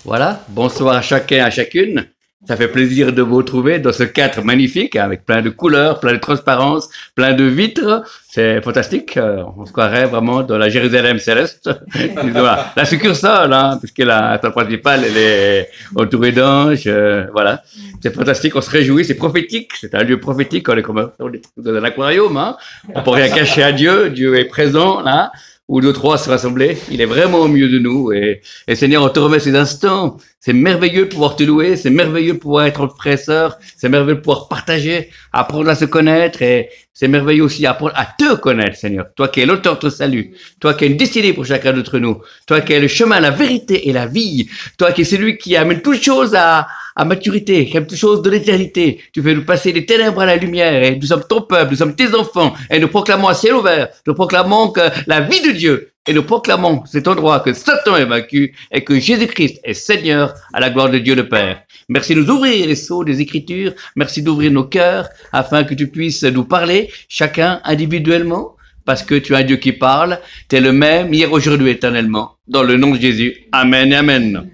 Voilà, bonsoir à chacun, à chacune. Ça fait plaisir de vous retrouver dans ce cadre magnifique, avec plein de couleurs, plein de transparence, plein de vitres. C'est fantastique. On se croirait vraiment dans la Jérusalem céleste. Voilà. La succursale, puisque la salle principale, elle est entourée d'anges. Voilà. C'est fantastique, on se réjouit, c'est prophétique. C'est un lieu prophétique, on est dans un aquarium. On peut rien cacher à Dieu. Dieu est présent là. Où deux, trois se rassembler, il est vraiment au milieu de nous. Et Seigneur, on te remet ces instants. C'est merveilleux de pouvoir te louer, c'est merveilleux de pouvoir être frère et sœur, c'est merveilleux de pouvoir partager, apprendre à se connaître, et c'est merveilleux aussi d'apprendre à te connaître, Seigneur. Toi qui es l'auteur de ton salut, toi qui as une destinée pour chacun d'entre nous, toi qui es le chemin, la vérité et la vie, toi qui es celui qui amène toutes choses à maturité, qui amène toutes choses de l'éternité. Tu fais nous passer des ténèbres à la lumière, et nous sommes ton peuple, nous sommes tes enfants, et nous proclamons à ciel ouvert, nous proclamons que la vie de Dieu, et nous proclamons cet endroit que Satan est vaincu et que Jésus-Christ est Seigneur à la gloire de Dieu le Père. Merci de nous ouvrir les sceaux des Écritures, merci d'ouvrir nos cœurs afin que tu puisses nous parler, chacun individuellement, parce que tu es un Dieu qui parle, tu es le même hier, aujourd'hui, éternellement. Dans le nom de Jésus. Amen et Amen.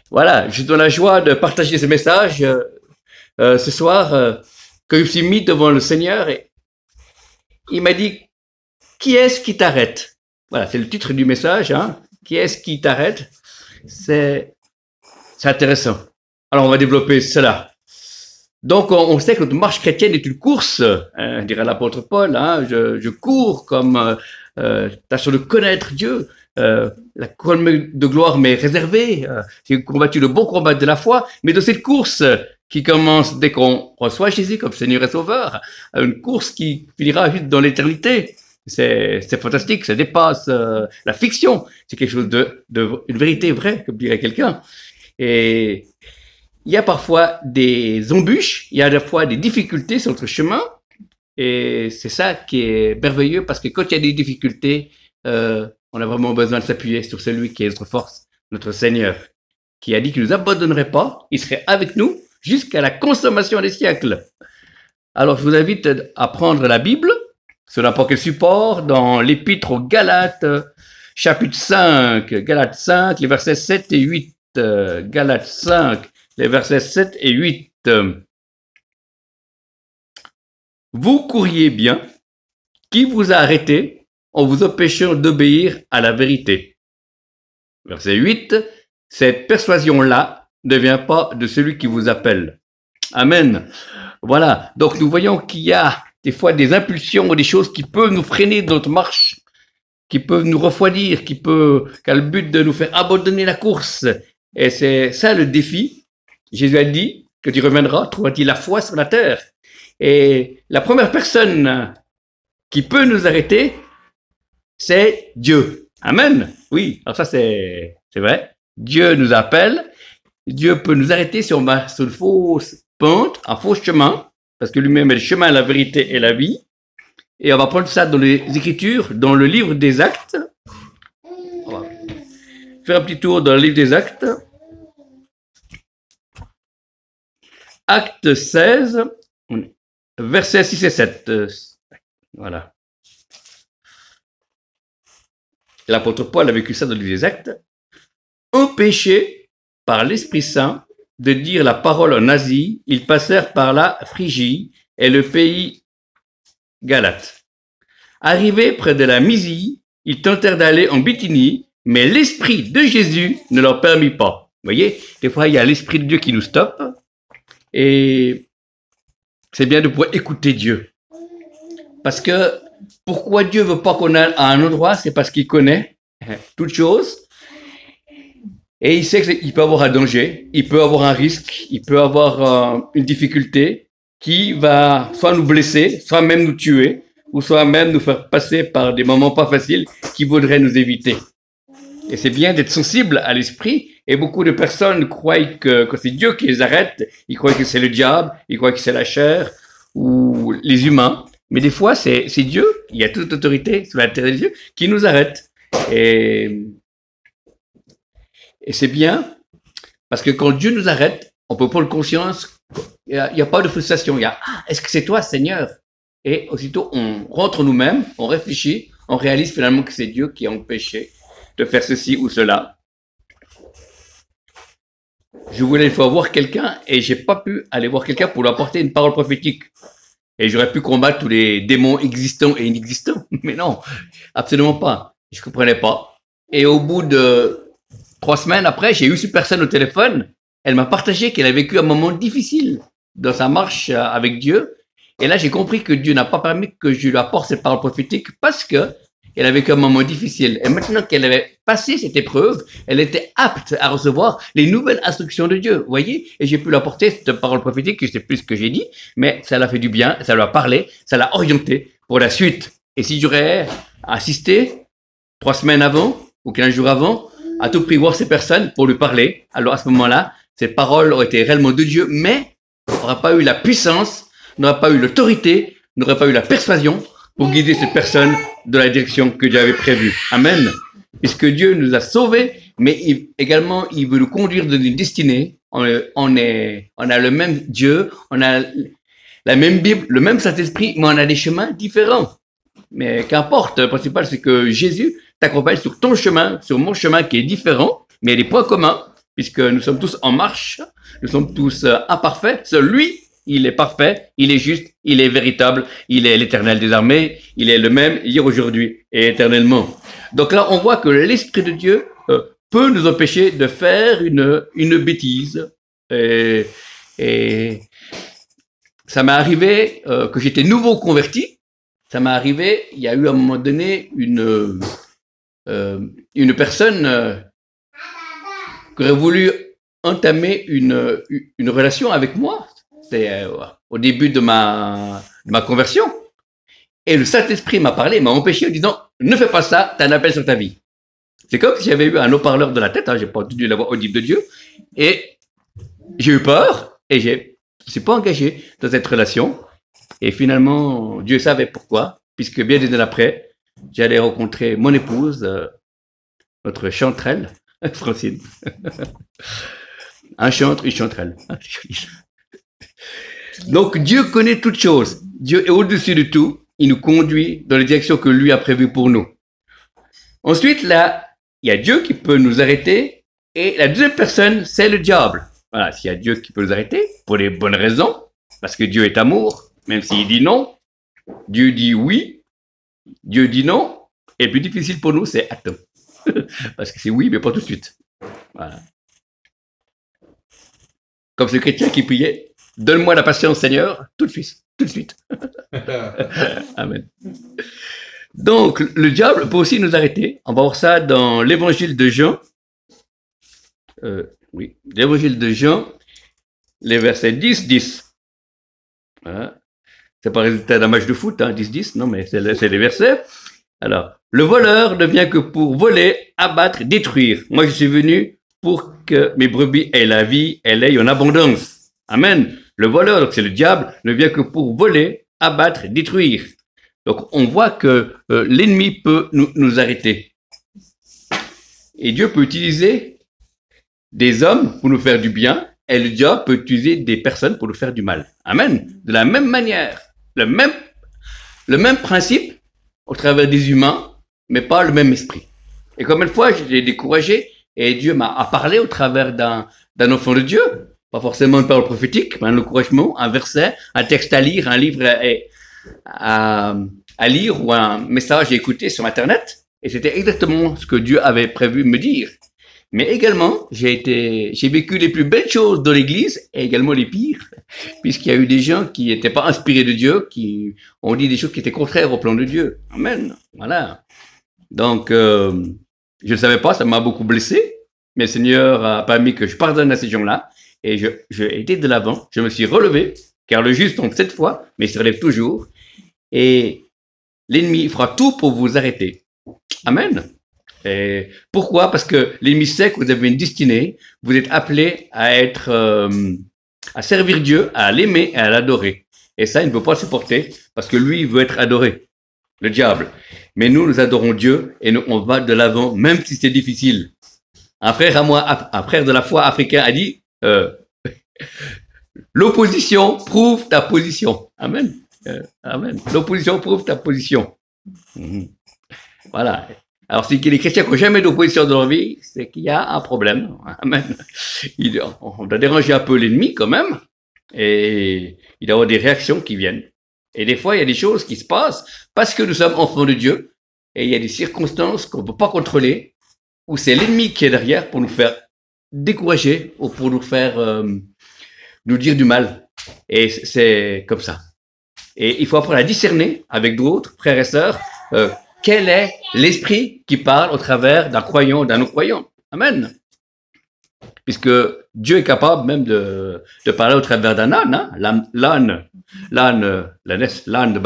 Voilà, je suis dans la joie de partager ce message ce soir que je me suis mis devant le Seigneur et il m'a dit, qui est-ce qui t'arrête? Voilà, c'est le titre du message. Qui est-ce qui t'arrête? C'est intéressant. Alors, on va développer cela. Donc, on sait que notre marche chrétienne est une course, dirait l'apôtre Paul. Je cours comme tâchant de connaître Dieu. La couronne de gloire m'est réservée. J'ai combattu le bon combat de la foi. Mais de cette course qui commence dès qu'on reçoit Jésus comme Seigneur et Sauveur, une course qui finira juste dans l'éternité. C'est fantastique, ça dépasse la fiction. C'est quelque chose une vérité vraie, comme dirait quelqu'un. Et il y a parfois des embûches, il y a parfois des difficultés sur notre chemin. Et c'est ça qui est merveilleux, parce que quand il y a des difficultés, on a vraiment besoin de s'appuyer sur celui qui est notre force, notre Seigneur, qui a dit qu'il ne nous abandonnerait pas, il serait avec nous jusqu'à la consommation des siècles. Alors je vous invite à prendre la Bible, sur n'importe quel support, dans l'épître aux Galates, chapitre 5, Galates 5, les versets 7 et 8. Galates 5, les versets 7 et 8. Vous courriez bien, qui vous a arrêté en vous empêchant d'obéir à la vérité? Verset 8, cette persuasion-là ne vient pas de celui qui vous appelle. Amen. Voilà, donc nous voyons qu'il y a des fois des impulsions ou des choses qui peuvent nous freiner dans notre marche, qui peuvent nous refroidir, qui a le but de nous faire abandonner la course. Et c'est ça le défi. Jésus a dit que tu reviendras, trouveras-t-il la foi sur la terre? Et la première personne qui peut nous arrêter, c'est Dieu. Amen. Oui, alors ça c'est vrai. Dieu nous appelle. Dieu peut nous arrêter si on va sur une fausse pente, un faux chemin, parce que lui-même est le chemin, la vérité et la vie. Et on va prendre ça dans les Écritures, dans le livre des Actes. On va faire un petit tour dans le livre des Actes. Acte 16, versets 6 et 7. Voilà. L'apôtre Paul a vécu ça dans le livre des Actes. Empêchés par l'Esprit Saint de dire la parole en Asie, ils passèrent par la Phrygie et le pays Galate. Arrivés près de la Mysie, ils tentèrent d'aller en Bithynie, mais l'Esprit de Jésus ne leur permit pas. Vous voyez, des fois, il y a l'Esprit de Dieu qui nous stoppe, et c'est bien de pouvoir écouter Dieu. Parce que, pourquoi Dieu veut pas qu'on aille à un endroit, c'est parce qu'il connaît toutes choses, et il sait qu'il peut avoir un danger, il peut avoir un risque, il peut avoir une difficulté qui va soit nous blesser, soit même nous tuer, ou soit même nous faire passer par des moments pas faciles qui voudraient nous éviter. Et c'est bien d'être sensible à l'esprit, et beaucoup de personnes croient que c'est Dieu qui les arrête, ils croient que c'est le diable, ils croient que c'est la chair, ou les humains, mais des fois c'est Dieu, il y a toute autorité sur la terre des dieux, qui nous arrête. Et c'est bien, parce que quand Dieu nous arrête, on peut prendre conscience, il n'y a pas de frustration, il y a « Ah, est-ce que c'est toi, Seigneur ?» Et aussitôt, on rentre nous-mêmes, on réfléchit, on réalise finalement que c'est Dieu qui a empêché de faire ceci ou cela. je voulais une fois voir quelqu'un et j'ai pas pu aller voir quelqu'un pour lui apporter une parole prophétique. Et j'aurais pu combattre tous les démons existants et inexistants. Mais non, absolument pas. Je comprenais pas. Et au bout de 3 semaines après, j'ai eu cette personne au téléphone. Elle m'a partagé qu'elle a vécu un moment difficile dans sa marche avec Dieu. Et là, j'ai compris que Dieu n'a pas permis que je lui apporte cette parole prophétique parce que elle a vécu un moment difficile. Et maintenant qu'elle avait passé cette épreuve, elle était apte à recevoir les nouvelles instructions de Dieu. Vous voyez? Et j'ai pu lui apporter cette parole prophétique, je sais plus ce que j'ai dit, mais ça l'a fait du bien, ça lui a parlé, ça l'a orienté pour la suite. Et si j'aurais assisté 3 semaines avant ou 15 jours avant, à tout prix voir ces personnes pour lui parler, alors à ce moment-là, cette parole aurait été réellement de Dieu, mais n'aurait pas eu la puissance, n'aurait pas eu l'autorité, n'aurait pas eu la persuasion pour guider cette personne dans la direction que Dieu avait prévue. Amen. Puisque Dieu nous a sauvés, mais également, il veut nous conduire dans une destinée. On a le même Dieu, on a la même Bible, le même Saint-Esprit, mais on a des chemins différents. Mais qu'importe, le principal, c'est que Jésus t'accompagne sur ton chemin, sur mon chemin qui est différent, mais il y a des points communs, puisque nous sommes tous en marche, nous sommes tous imparfaits. Seul lui, il est parfait, il est juste, il est véritable, il est l'éternel des armées, il est le même hier, aujourd'hui et éternellement. Donc là, on voit que l'Esprit de Dieu peut nous empêcher de faire une bêtise. Et ça m'est arrivé que j'étais nouveau converti. Ça m'est arrivé, il y a eu à un moment donné une personne qui aurait voulu entamer une relation avec moi. C'était au début de ma conversion. Et le Saint-Esprit m'a parlé, m'a empêché en disant « Ne fais pas ça, t'as un appel sur ta vie ». C'est comme si j'avais eu un haut-parleur de la tête, hein, j'ai pas entendu la voix audible de Dieu. Et j'ai eu peur et je ne suis pas engagé dans cette relation. Et finalement, Dieu savait pourquoi, puisque bien des années après, j'allais rencontrer mon épouse, notre chanterelle, Francine. Un chantre, une chanterelle. Donc Dieu connaît toutes choses. Dieu est au-dessus de tout. Il nous conduit dans les directions que lui a prévues pour nous. Ensuite, là, il y a Dieu qui peut nous arrêter. Et la deuxième personne, c'est le diable. Voilà, s'il y a Dieu qui peut nous arrêter, pour les bonnes raisons, parce que Dieu est amour, même s'il dit non, Dieu dit oui, Dieu dit non, et le plus difficile pour nous, c'est attends. Parce que c'est oui, mais pas tout de suite. Voilà. Comme ce chrétien qui priait, donne-moi la patience, Seigneur, tout de suite, tout de suite. Amen. Donc, le diable peut aussi nous arrêter. On va voir ça dans l'évangile de Jean. Oui, l'évangile de Jean, les versets 10-10. Voilà. C'est pas le résultat d'un match de foot, hein, 10-10, non, mais c'est les versets. Alors, le voleur ne vient que pour voler, abattre, détruire. Moi, je suis venu pour que mes brebis aient la vie, elles aient en abondance. Amen. Le voleur, donc c'est le diable, ne vient que pour voler, abattre, détruire. Donc, on voit que l'ennemi peut nous arrêter. Et Dieu peut utiliser des hommes pour nous faire du bien, et le diable peut utiliser des personnes pour nous faire du mal. Amen. De la même manière, le même principe au travers des humains, mais pas le même esprit. Et combien de fois j'ai découragé et Dieu m'a parlé au travers d'un enfant de Dieu, pas forcément une parole prophétique, mais un encouragement, un verset, un texte à lire, un livre à lire ou un message à écouter sur Internet. Et c'était exactement ce que Dieu avait prévu me dire. Mais également, j'ai vécu les plus belles choses dans l'église et également les pires, puisqu'il y a eu des gens qui n'étaient pas inspirés de Dieu, qui ont dit des choses qui étaient contraires au plan de Dieu. Amen. Voilà. Donc, je ne savais pas, ça m'a beaucoup blessé, mais le Seigneur a permis que je pardonne à ces gens-là et j'ai été de l'avant. Je me suis relevé, car le juste tombe 7 fois, mais il se relève toujours. Et l'ennemi fera tout pour vous arrêter. Amen. Et pourquoi? Parce que l'ennemi sait que vous avez une destinée, vous êtes appelé à à servir Dieu, à l'aimer et à l'adorer. Et ça, il ne peut pas supporter parce que lui, il veut être adoré, le diable. Mais nous adorons Dieu et nous, on va de l'avant, même si c'est difficile. Un frère à moi, un frère de la foi africain a dit, l'opposition prouve ta position. Amen. Amen. L'opposition prouve ta position. Voilà. Alors, si les chrétiens qui n'ont jamais d'opposition dans leur vie, c'est qu'il y a un problème. Amen. On doit déranger un peu l'ennemi quand même, et il doit y avoir des réactions qui viennent. Et des fois, il y a des choses qui se passent parce que nous sommes enfants de Dieu, et il y a des circonstances qu'on ne peut pas contrôler, où c'est l'ennemi qui est derrière pour nous faire décourager ou pour nous faire nous dire du mal. Et c'est comme ça. Et il faut apprendre à discerner avec d'autres frères et sœurs quel est l'esprit qui parle au travers d'un croyant ou d'un non-croyant. Amen. Puisque Dieu est capable même de parler au travers d'un âne, hein? L'âne de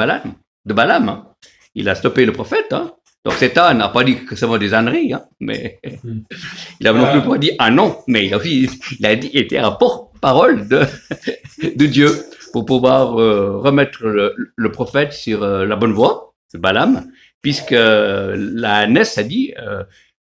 Balaam, hein? Il a stoppé le prophète, hein? Donc cet âne n'a pas dit que ça va des âneries, hein? Mais il a non plus pas dit ah non, mais il a dit, il était un porte-parole de Dieu pour pouvoir remettre le prophète sur la bonne voie, de Balaam, puisque la ânesse a dit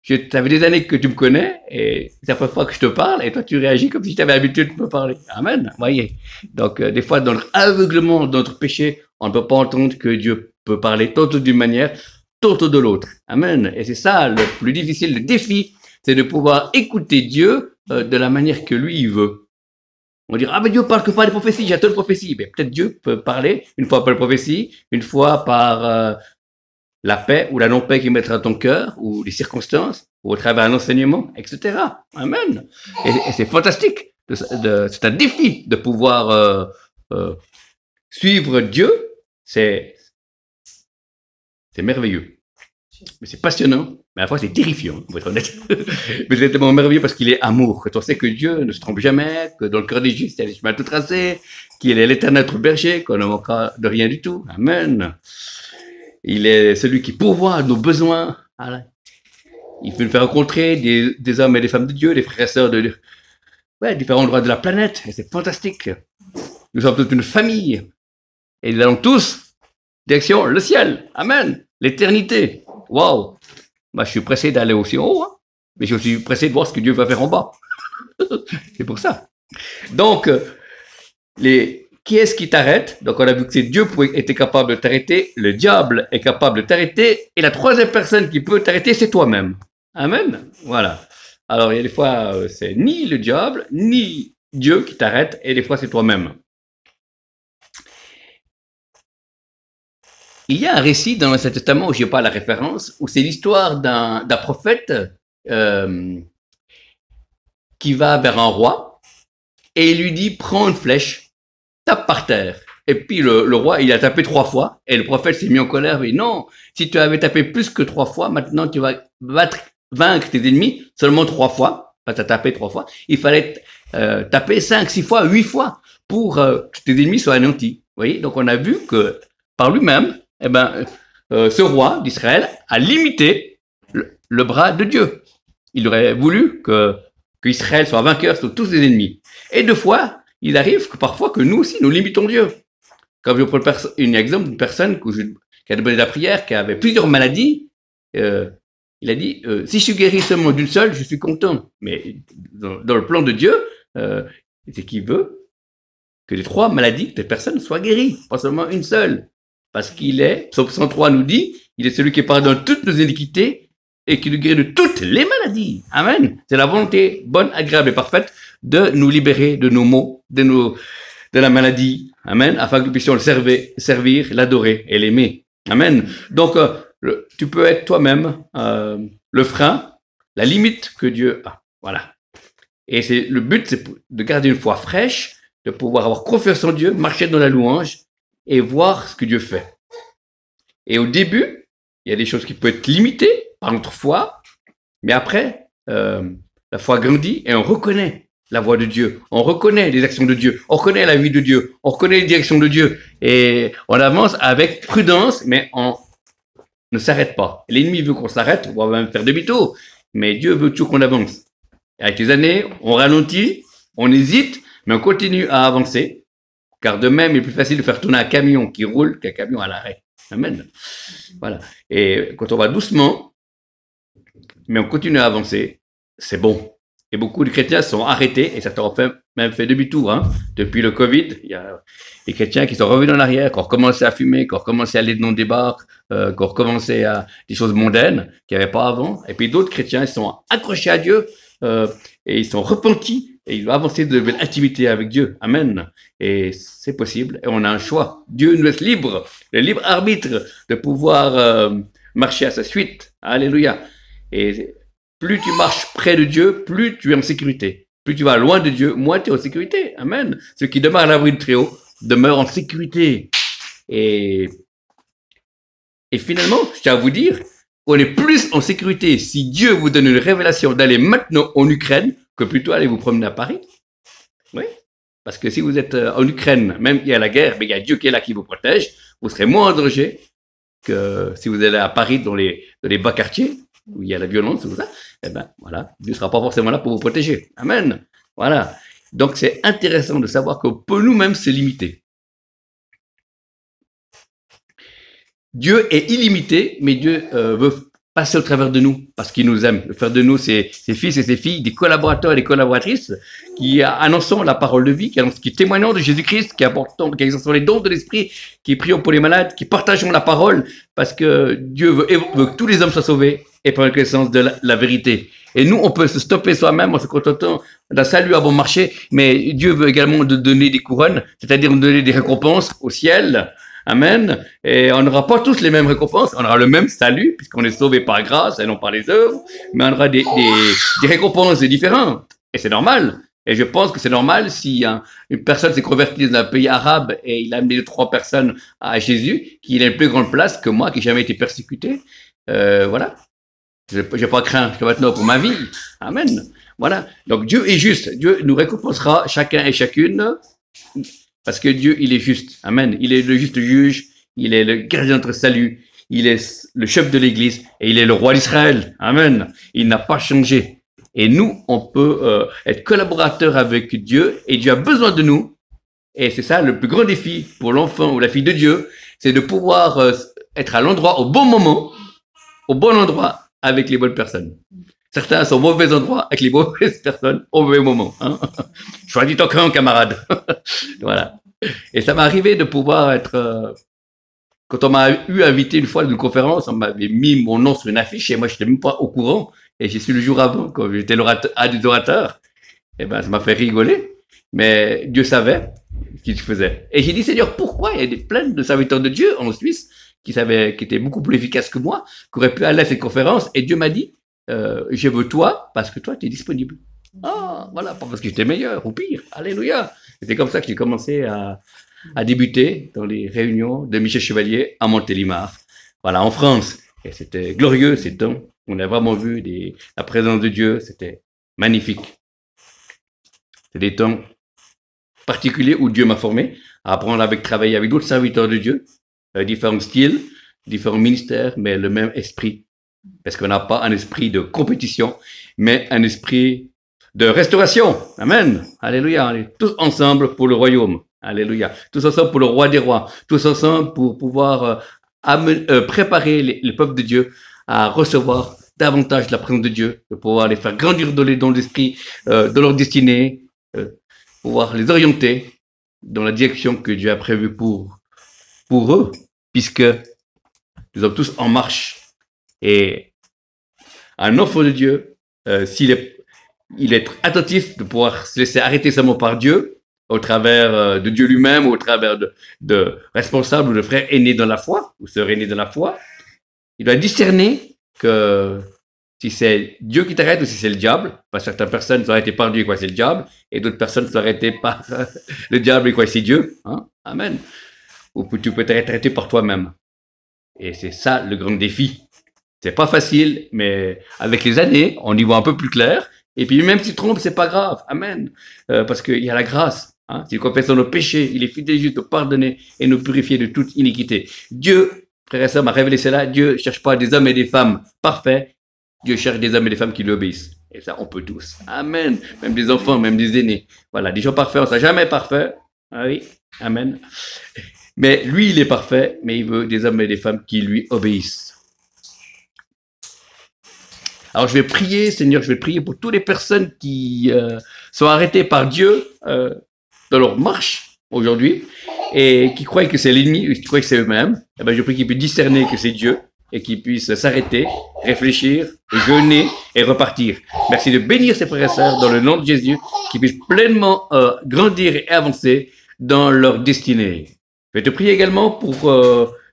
ça fait des années que tu me connais et c'est la première fois que je te parle et toi tu réagis comme si tu avais l'habitude de me parler. Amen. Voyez. Donc des fois dans notre aveuglement, dans notre péché, on ne peut pas entendre que Dieu peut parler tantôt d'une manière, tantôt de l'autre. Amen. Et c'est ça le plus difficile, le défi, c'est de pouvoir écouter Dieu de la manière que lui il veut. On dirait ah mais Dieu parle que par les prophéties, j'attends les prophéties. Mais peut-être Dieu peut parler une fois par les prophéties, une fois par la paix ou la non-paix qui mettra dans ton cœur, ou les circonstances, ou au travers d'un enseignement, etc. Amen. Et c'est fantastique. C'est un défi de pouvoir suivre Dieu. C'est merveilleux. Mais c'est passionnant. Mais à la fois, c'est terrifiant, pour être honnête. Mais c'est tellement merveilleux parce qu'il est amour. Quand on sait que Dieu ne se trompe jamais, que dans le cœur des justes, il y a des chemins tout tracés, qu'il est l'éternel notre berger, qu'on ne manquera de rien du tout. Amen. Il est celui qui pourvoit à nos besoins. Il veut nous faire rencontrer des hommes et des femmes de Dieu, des frères et sœurs de différents endroits de la planète. Et c'est fantastique. Nous sommes toute une famille. Et nous allons tous direction le ciel. Amen. L'éternité. Waouh. Moi, je suis pressé d'aller aussi en haut. Hein. Mais je suis pressé de voir ce que Dieu va faire en bas. C'est pour ça. Donc, qui est-ce qui t'arrête? Donc, on a vu que c'est Dieu qui était capable de t'arrêter, le diable est capable de t'arrêter, et la troisième personne qui peut t'arrêter, c'est toi-même. Amen. Voilà. Alors, il y a des fois, c'est ni le diable, ni Dieu qui t'arrête, et des fois, c'est toi-même. Il y a un récit dans l'Ancien Testament, où je n'ai pas la référence, où c'est l'histoire d'un prophète qui va vers un roi, et il lui dit, prends une flèche, tape par terre. Et puis le roi, il a tapé 3 fois, et le prophète s'est mis en colère, et dit, non, si tu avais tapé plus que 3 fois, maintenant tu vas vaincre tes ennemis seulement 3 fois, parce que tu as tapé 3 fois, il fallait taper 5, 6 fois, 8 fois, pour que tes ennemis soient anéantis. Vous voyez, donc on a vu que par lui-même, ce roi d'Israël a limité le bras de Dieu. Il aurait voulu qu'Israël soit vainqueur sur tous ses ennemis. Et 2 fois, il arrive que parfois que nous aussi, nous limitons Dieu. Comme je prends un exemple d'une personne qui a demandé la prière, qui avait plusieurs maladies, il a dit, si je suis guéri seulement d'une seule, je suis content. Mais dans le plan de Dieu, c'est qu'il veut que les 3 maladies de personnes soient guéries, pas seulement une seule. Parce qu'il est, Psaume 103 nous dit, il est celui qui pardonne toutes nos iniquités et qui nous guérit de toutes les maladies. Amen. C'est la volonté bonne, agréable et parfaite de nous libérer de nos maux, de la maladie. Amen. Afin que nous puissions le servir, l'adorer et l'aimer. Amen. Donc, tu peux être toi-même le frein, la limite que Dieu a. Voilà. Et le but, c'est de garder une foi fraîche, de pouvoir avoir confiance en Dieu, marcher dans la louange et voir ce que Dieu fait. Et au début, il y a des choses qui peuvent être limitées par notre foi, mais après, la foi grandit et on reconnaît la voix de Dieu, on reconnaît les actions de Dieu, on reconnaît la vie de Dieu, on reconnaît les directions de Dieu, et on avance avec prudence, mais on ne s'arrête pas. L'ennemi veut qu'on s'arrête, on va même faire demi-tour, mais Dieu veut toujours qu'on avance. Et avec les années, on ralentit, on hésite, mais on continue à avancer, car de même, il est plus facile de faire tourner un camion qui roule qu'un camion à l'arrêt. Amen. Voilà. Et quand on va doucement, mais on continue à avancer, c'est bon. Et beaucoup de chrétiens sont arrêtés, et ça leur fait même fait demi-tour. Hein. Depuis le Covid, il y a des chrétiens qui sont revenus en arrière, qui ont recommencé à fumer, qui ont recommencé à aller dans des bars, qui ont recommencé à des choses mondaines qu'il n'y avait pas avant. Et puis d'autres chrétiens, ils sont accrochés à Dieu et ils sont repentis et ils vont avancer de nouvelles intimités avec Dieu. Amen. Et c'est possible. Et on a un choix. Dieu nous laisse libre, le libre arbitre de pouvoir marcher à sa suite. Alléluia. Et plus tu marches près de Dieu, plus tu es en sécurité. Plus tu vas loin de Dieu, moins tu es en sécurité. Amen. Ceux qui demeurent à l'abri du Très-Haut demeurent en sécurité. Et finalement, je tiens à vous dire qu'on est plus en sécurité si Dieu vous donne une révélation d'aller maintenant en Ukraine que plutôt aller vous promener à Paris. Oui. Parce que si vous êtes en Ukraine, même il y a la guerre, mais il y a Dieu qui est là qui vous protège, vous serez moins en danger que si vous allez à Paris dans les bas quartiers où il y a la violence, tout ça. Eh ben, voilà, Dieu ne sera pas forcément là pour vous protéger. Amen. Voilà. Donc, c'est intéressant de savoir qu'on peut nous-mêmes se limiter. Dieu est illimité, mais Dieu veut passer au travers de nous parce qu'il nous aime. Faire de nous ses fils et ses filles, des collaborateurs et des collaboratrices qui annonçons la parole de vie, qui témoignons de Jésus-Christ, qui apportons, qui exerçons les dons de l'Esprit, qui prions pour les malades, qui partageons la parole parce que Dieu veut que tous les hommes soient sauvés et prendre connaissance de la vérité. Et nous, on peut se stopper soi-même en se contentant d'un salut à bon marché, mais Dieu veut également nous donner des couronnes, c'est-à-dire nous donner des récompenses au ciel. Amen. Et on n'aura pas tous les mêmes récompenses. On aura le même salut, puisqu'on est sauvé par grâce et non par les œuvres. Mais on aura des récompenses différentes. Et c'est normal. Et je pense que c'est normal si une personne s'est convertie dans un pays arabe et il a amené 3 personnes à Jésus, qu'il a une plus grande place que moi, qui n'ai jamais été persécuté. Voilà. Je n'ai pas craint jusqu'à maintenant pour ma vie. Amen. Voilà. Donc Dieu est juste. Dieu nous récompensera chacun et chacune. Parce que Dieu, il est juste. Amen. Il est le juste juge. Il est le gardien de notre salut. Il est le chef de l'Église. Et il est le roi d'Israël. Amen. Il n'a pas changé. Et nous, on peut être collaborateurs avec Dieu. Et Dieu a besoin de nous. Et c'est ça le plus grand défi pour l'enfant ou la fille de Dieu. C'est de pouvoir être à l'endroit au bon moment, au bon endroit, avec les bonnes personnes. Certains sont au mauvais endroit avec les mauvaises personnes au mauvais moment. Hein. Choisis ton camp, camarade. Voilà. Et ça m'est arrivé de pouvoir être... quand on m'a eu invité une fois à une conférence, on m'avait mis mon nom sur une affiche et moi, je n'étais même pas au courant. Et j'y suis le jour avant, quand j'étais un des orateurs. Et ben, ça m'a fait rigoler. Mais Dieu savait ce qu'il faisait. Et j'ai dit, Seigneur, pourquoi il y a plein de serviteurs de Dieu en Suisse qui étaient beaucoup plus efficaces que moi, qui auraient pu aller à cette conférence. Et Dieu m'a dit, je veux toi parce que toi, tu es disponible. Ah, voilà, pas parce que j'étais meilleur ou pire. Alléluia. C'est comme ça que j'ai commencé à débuter dans les réunions de Michel Chevalier à Montélimar. Voilà, en France. Et c'était glorieux ces temps. On a vraiment vu la présence de Dieu. C'était magnifique. C'est des temps particuliers où Dieu m'a formé à apprendre à travailler avec d'autres serviteurs de Dieu, différents styles, différents ministères, mais le même esprit. Parce qu'on n'a pas un esprit de compétition, mais un esprit de restauration. Amen. Alléluia. On est tous ensemble pour le royaume. Alléluia. Tous ensemble pour le roi des rois. Tous ensemble pour pouvoir préparer les peuples de Dieu à recevoir davantage de la présence de Dieu, de pouvoir les faire grandir dans les dons de l'esprit, dans leur destinée, pouvoir les orienter dans la direction que Dieu a prévue pour eux, puisque nous sommes tous en marche. Et un enfant de Dieu, s'il est attentif de pouvoir se laisser arrêter seulement par Dieu, au travers de Dieu lui-même, ou au travers de responsables ou de frères aînés dans la foi, ou sœurs aînés dans la foi, il doit discerner que si c'est Dieu qui t'arrête ou si c'est le diable, parce que certaines personnes sont arrêtées par Dieu et croient que c'est le diable, et d'autres personnes sont arrêtées par le diable et croient que c'est Dieu. Hein? Amen. Ou tu peux être arrêté par toi-même. Et c'est ça le grand défi. C'est pas facile, mais avec les années, on y voit un peu plus clair. Et puis même si tu te trompes, c'est pas grave. Amen. Parce qu'il y a la grâce. Hein. Si nous confessons nos péchés, il est fidèle et juste de pardonner et nous purifier de toute iniquité. Dieu, frère et sœurs, m'a révélé cela. Dieu ne cherche pas des hommes et des femmes parfaits. Dieu cherche des hommes et des femmes qui lui obéissent. Et ça, on peut tous. Amen. Même des enfants, même des aînés. Voilà, des gens parfaits, on ne sera jamais parfait. Ah oui. Amen. Mais lui, il est parfait, mais il veut des hommes et des femmes qui lui obéissent. Alors je vais prier, Seigneur, je vais prier pour toutes les personnes qui sont arrêtées par Dieu dans leur marche aujourd'hui et qui croient que c'est l'ennemi, qui croient que c'est eux-mêmes. Eh ben, je prie qu'ils puissent discerner que c'est Dieu et qu'ils puissent s'arrêter, réfléchir, jeûner et repartir. Merci de bénir ces frères et sœurs dans le nom de Jésus, qu'ils puissent pleinement grandir et avancer dans leur destinée. Je vais te prier également pour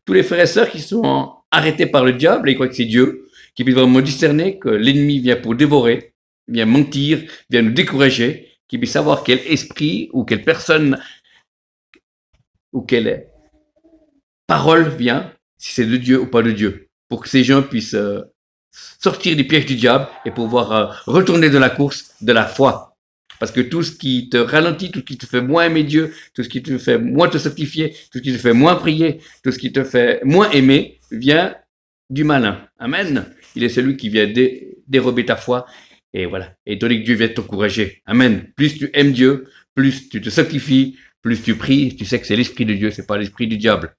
tous les frères et sœurs qui sont arrêtés par le diable et qui croient que c'est Dieu, qui puissent vraiment discerner que l'ennemi vient pour dévorer, vient mentir, vient nous décourager, qui puissent savoir quel esprit ou quelle personne ou quelle parole vient, si c'est de Dieu ou pas de Dieu, pour que ces gens puissent sortir du piège du diable et pouvoir retourner de la course de la foi. Parce que tout ce qui te ralentit, tout ce qui te fait moins aimer Dieu, tout ce qui te fait moins te sanctifier, tout ce qui te fait moins prier, tout ce qui te fait moins aimer, vient du malin. Amen. Il est celui qui vient dérober ta foi. Et voilà. Et tandis que Dieu vient t'encourager. Amen. Plus tu aimes Dieu, plus tu te sanctifies, plus tu pries, tu sais que c'est l'esprit de Dieu, c'est pas l'esprit du diable.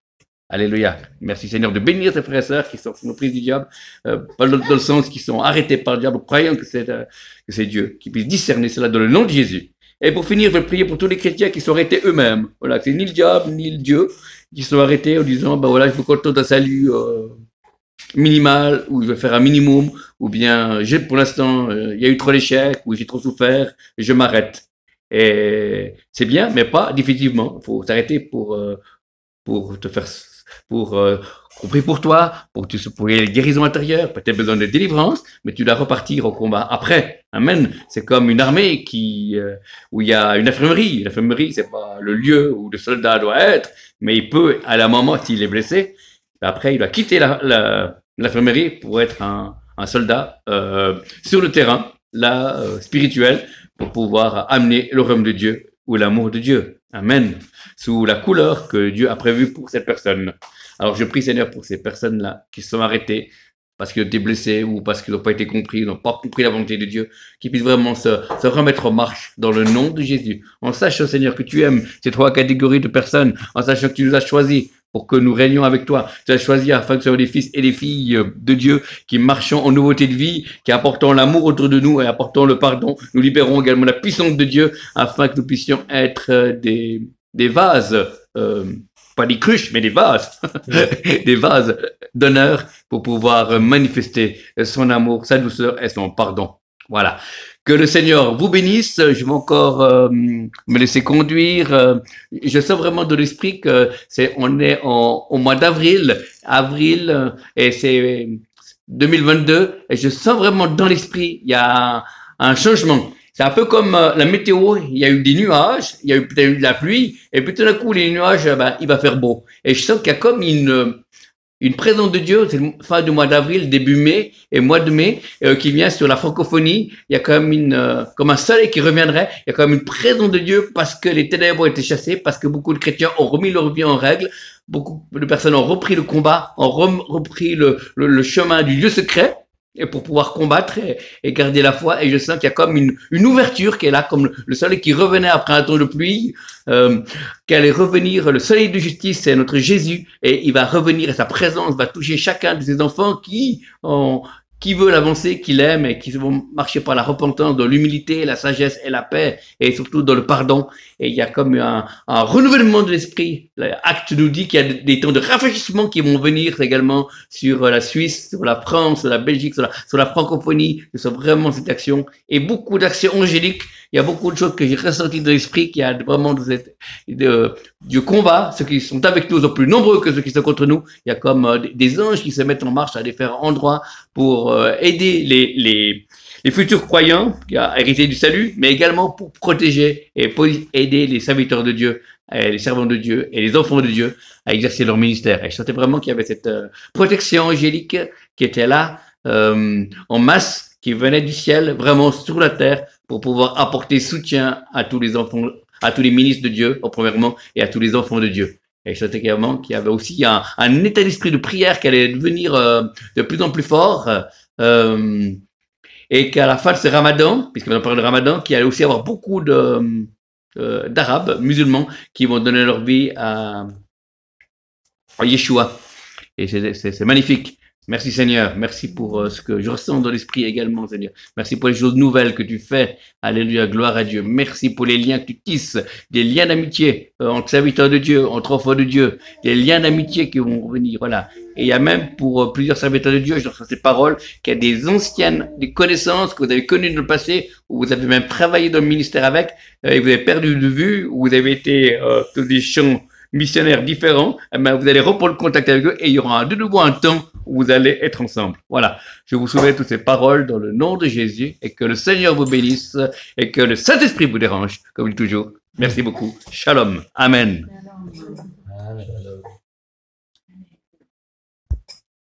Alléluia. Merci Seigneur de bénir tes frères et sœurs qui sont sous l'emprise du diable, pas dans le sens qui sont arrêtés par le diable, croyant que c'est Dieu, qui puisse discerner cela dans le nom de Jésus. Et pour finir, je vais prier pour tous les chrétiens qui sont arrêtés eux-mêmes. Voilà, c'est ni le diable, ni le Dieu, qui sont arrêtés en disant, ben voilà, je veux compter d'un salut minimal, ou je vais faire un minimum, ou bien, pour l'instant, il y a eu trop d'échecs, ou j'ai trop souffert, je m'arrête. Et c'est bien, mais pas définitivement. Il faut s'arrêter pour te faire qu'on prie pour toi, pour les guérisons intérieures, peut-être besoin de délivrance, mais tu dois repartir au combat après. Amen. C'est comme une armée où il y a une infirmerie. L'infirmerie, c'est pas le lieu où le soldat doit être, mais il peut, à la moment, s'il est blessé, après, il doit quitter l'infirmerie pour être un soldat sur le terrain, là, spirituel, pour pouvoir amener le royaume de Dieu ou l'amour de Dieu. Amen. Sous la couleur que Dieu a prévue pour cette personne. Alors je prie Seigneur pour ces personnes-là qui sont arrêtées parce qu'ils ont été blessés ou parce qu'ils n'ont pas été compris, ils n'ont pas compris la volonté de Dieu, qui puissent vraiment se remettre en marche dans le nom de Jésus. En sachant Seigneur que tu aimes ces trois catégories de personnes, en sachant que tu nous as choisis pour que nous régnions avec toi. Tu as choisi afin que nous soyons des fils et des filles de Dieu qui marchons en nouveauté de vie, qui apportons l'amour autour de nous et apportons le pardon. Nous libérons également la puissance de Dieu afin que nous puissions être des vases, pas des cruches, mais des vases, des vases d'honneur pour pouvoir manifester son amour, sa douceur et son pardon. Voilà. Que le Seigneur vous bénisse. Je vais encore me laisser conduire. Je sens vraiment de l'esprit que on est au mois d'avril, et c'est 2022, et je sens vraiment dans l'esprit, il y a un changement. C'est un peu comme la météo, il y a eu des nuages, il y a eu peut-être eu de la pluie, et puis tout d'un coup, les nuages, il va faire beau. Et je sens qu'il y a comme une présence de Dieu, c'est fin du mois d'avril, début mai et mois de mai, qui vient sur la francophonie. Il y a quand même comme un soleil qui reviendrait. Il y a quand même une présence de Dieu parce que les ténèbres ont été chassées, parce que beaucoup de chrétiens ont remis leur vie en règle. Beaucoup de personnes ont repris le combat, ont repris le chemin du Dieu secret. Et pour pouvoir combattre et garder la foi. Et je sens qu'il y a comme une ouverture qui est là, comme le soleil qui revenait après un temps de pluie, qu'elle allait revenir. Le soleil de justice, c'est notre Jésus, et il va revenir et sa présence va toucher chacun de ses enfants qui veulent avancer, qui l'aiment et qui vont marcher par la repentance, dans l'humilité, la sagesse et la paix, et surtout dans le pardon. Et il y a comme un renouvellement de l'esprit. L'acte nous dit qu'il y a des temps de rafraîchissement qui vont venir également sur la Suisse, sur la France, sur la Belgique, sur la francophonie. C'est vraiment cette action. Et beaucoup d'actions angéliques. Il y a beaucoup de choses que j'ai ressenties dans l'esprit, qu'il y a vraiment du combat. Ceux qui sont avec nous sont plus nombreux que ceux qui sont contre nous. Il y a comme des anges qui se mettent en marche à différents endroits pour aider les futurs croyants qui ont hérité du salut, mais également pour protéger et pour aider les serviteurs de Dieu, les servants de Dieu et les enfants de Dieu à exercer leur ministère. Et je sentais vraiment qu'il y avait cette protection angélique qui était là en masse, qui venait du ciel, vraiment sur la terre, pour pouvoir apporter soutien à tous les enfants, à tous les ministres de Dieu, premièrement, et à tous les enfants de Dieu. Et je sentais également qu'il y avait aussi un état d'esprit de prière qui allait devenir de plus en plus fort, et qu'à la fin de ce ramadan, puisqu'on va parler de ramadan, qu'il allait aussi avoir beaucoup d'Arabes musulmans qui vont donner leur vie à Yeshua. Et c'est magnifique. Merci Seigneur, merci pour ce que je ressens dans l'esprit également Seigneur. Merci pour les choses nouvelles que tu fais. Alléluia, gloire à Dieu. Merci pour les liens que tu tisses, des liens d'amitié entre serviteurs de Dieu, entre enfants de Dieu, des liens d'amitié qui vont revenir, voilà. Et il y a même pour plusieurs serviteurs de Dieu, je reçois ces paroles, qu'il y a des anciennes, des connaissances que vous avez connues dans le passé, où vous avez même travaillé dans le ministère avec, et vous avez perdu de vue, où vous avez été dans des champs missionnaires différents, eh ben, vous allez reprendre contact avec eux et il y aura de nouveau un temps où vous allez être ensemble. Voilà. Je vous souhaite toutes ces paroles dans le nom de Jésus et que le Seigneur vous bénisse et que le Saint-Esprit vous dérange, comme toujours. Merci beaucoup. Shalom. Amen. Amen.